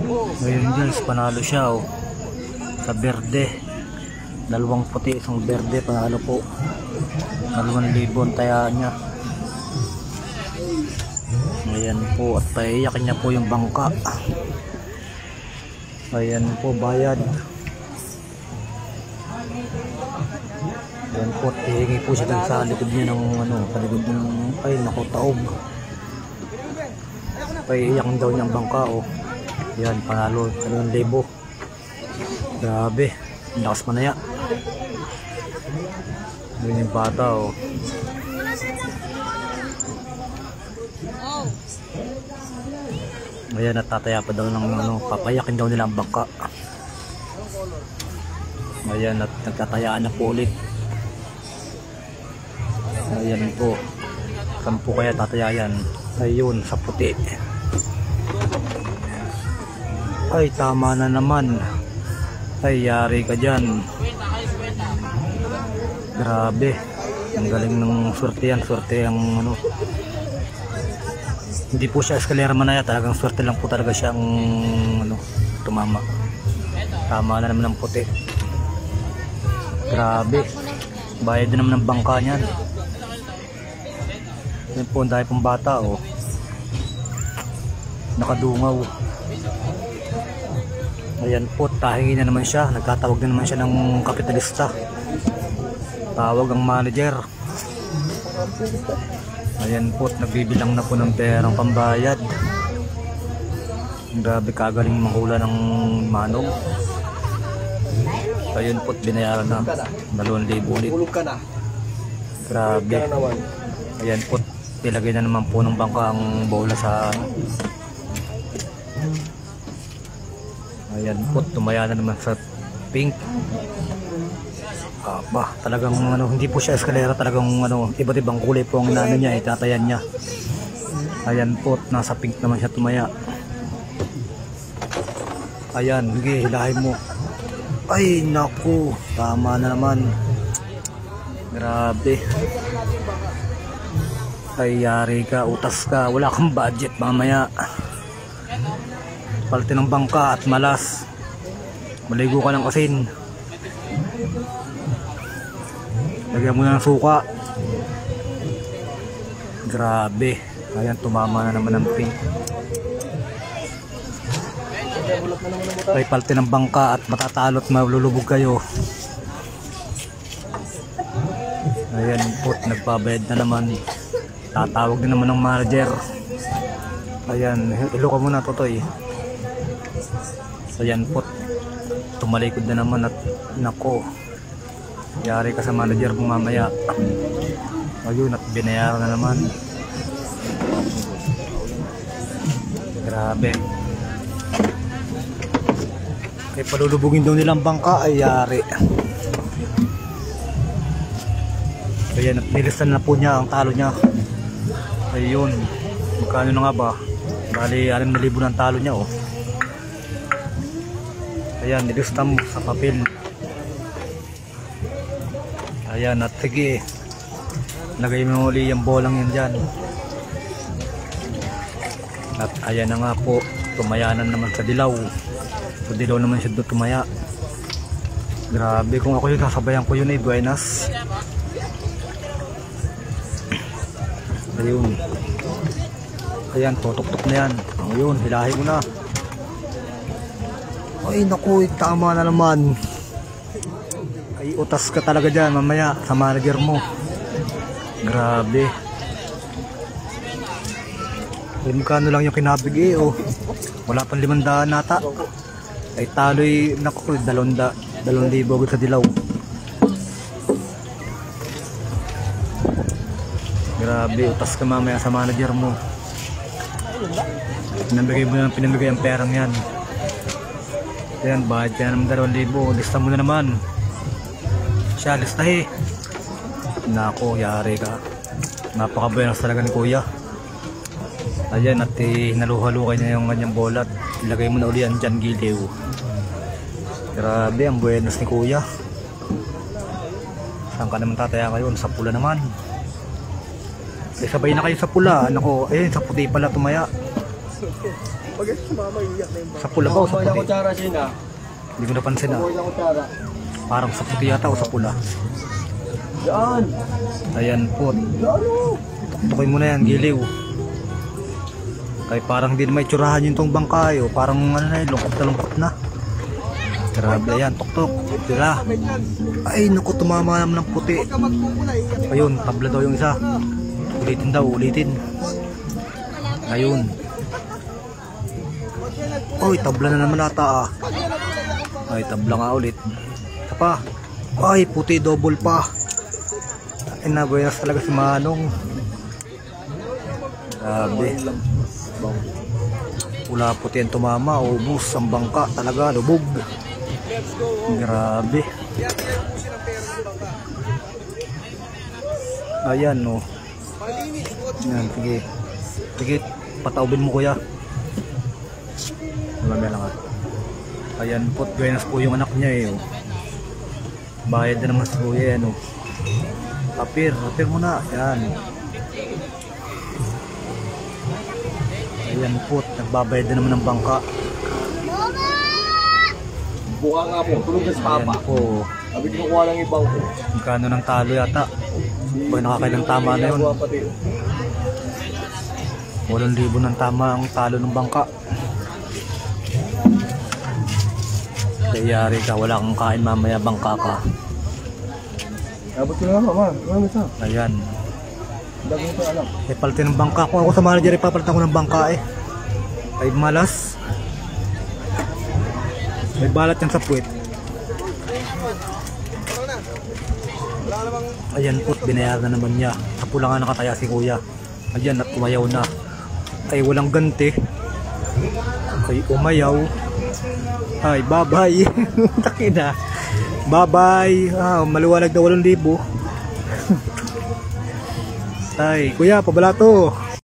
Ngayon guys, panalo siya oh. Sa berde. Dalawang puti, isang berde, panalo po. 2,000 ang tayaan niya. Ayan po, at paiyakin niya po yung bangka. Ayan po, bayad. Ayan po, hihingi po siya sa likod niya ng sa likod ng, ay naku, taob. Paiyakin daw niya ang bangka oh. Ayan, panalo, 2,000. Grabe, ang lakas manaya. Ayan yung bata oh. Ayan, natataya pa daw ng papayakin daw nila ang bangka. Ayan, at nagtatayaan na po ulit. Ayan po. Saan po kaya tatayayan? Ayun, sa puti. Ay, tama na naman. Ay, yari ka dyan. Grabe. Ang galing ng swerte yan. Swerte ang hindi po siya eskalera manaya. Talagang swerte lang po talaga siyang tumama. Tama na naman ng puti. Grabe. Bayad na naman ng bangka niyan. Yan po, dahil pong bata oh. Nakadungaw. Ayan po, tahingi na naman siya. Nagtatawag na naman siya ng kapitalista. Tawag ang manager. Ayan po, nagbibilang na po ng perang pambayad. Grabe, kagaling manghula ng manong. Ayun po, binayaran na 2,000 ulit. Grabe. Ayan po, ilagay na naman po ng bangka ang bola sa ayan po, tumaya na naman sa pink. Talagang hindi po siya eskalera, talagang iba't ibang kulay po ang niya, itatayan niya. Ayan po, nasa pink naman siya tumaya. Ayan, sige, hilahin mo. Ay naku, tama na naman. Grabe. Ay, yari ka, utas ka, wala kang budget mamaya. Palte ng bangka at malas. Maligo ka ng asin. Lagyan mo na ng suka. Grabe. Ayan, tumama na naman ng pink. Ay, palte ng bangka at matatalo at malulubog kayo. Ayan po, nagbabayad na naman. Tatawag din naman ng manager. Ayan, ilo ka muna, Totoy. Ayan po, tumalikod na naman at nako, yari ka sa manager mo mamaya. Ayun, at binayaran na naman. Grabe. Kaya palulubugin daw nilang bangka ay yari. Ayan, at nilistan na po niya ang talo niya. Ayun, magkano na nga ba? Bali 6,000 ng talo niya oh. Ayan, nilista mo sa papel. Ayan, at sige, lagay mo uli yung bolang yan dyan. At ayan na nga po, tumayanan naman sa dilaw. Sa dilaw naman siya doon tumaya. Grabe, kung ako yun, sasabayan ko yun eh, buenas. Ayun. Ayan, tutok-tok na yan. Ayun, hilahin mo na. Ay naku, tama na naman. Ay, utas ka talaga dyan mamaya sa manager mo. Grabe. Ay, magkano lang yung kinabig eh oh. Wala pang 500 nata. Ay taloy, naku, 2,000 sa dilaw. Grabe, utas ka mamaya sa manager mo. Pinamigay ang perang yan. Ayan, bahid ka naman 2,000. Lista mo na naman. Siya, listahi. Nako, yari ka. Napakabuenas talaga ni kuya. Ayan, at naluhalukay niya yung kanyang bola. Ilagay mo na uli yan dyan, giliw. Grabe, ang buenas ni kuya. Saan ka naman tataya ngayon? Sa pula naman. Sabay na kayo sa pula. Nako, sa puti pala tumaya. Sa pula ba o sa puti? kutsara siya. Hindi ko napansin ah. kutsara. Parang sa puti yata o sa pula. Yan. Ayan po. Tuktukin mo na yan, giliw. Ay parang hindi na may tsurahan yung tong bangka oh. Parang ano na yun, lungkot na. Grabe yan, tuktok. Tira. Ay naku, tumama naman ng puti. Ayun, tabla daw yung isa. Ulitin daw, ulitin. Ayun. Oy, tabla na naman ata ah. Ay, tabla nga ulit. Isa pa. Ay, puti, double pa. Ay, nabuenas talaga si Manong. Grabe. Pula puti ang tumama, ubus ang bangka talaga, lubog. Grabe. Ayan oh. Yan, sige. Sige, pataubin mo kuya. Mamaya lang ah. Ayan po, buenas po yung anak niya eh oh. Bayad na naman sa kuya yan oh. Papir mo na. Yan. Ayan po, nagbabayad na naman ng bangka. Buka nga po, tulog na sa papa. Ayan po. Sabi kinukuha lang ibang ko. Magkano ng talo yata? Boy, nakakailang tama na yun. 8,000 ng tama ang talo ng bangka. Kayari ka, wala kang kain mamaya, bangka ka. Abot ko na mama, ano sa? Ayan. Dagong ko alam. Eh, palitin ng bangka. Kung ako sa manager, ipapalitan ko ng bangka eh. Ay malas. May balat yan sa puwet. Ayan po, binayaran na naman niya. Sa pula nga nakataya si kuya. Ayan, at umayaw na. Ay walang ganti. Ay umayaw. Ay bye-bye. Takina. Bye-bye. Maliwanag na 8,000. Ay kuya, pabalato.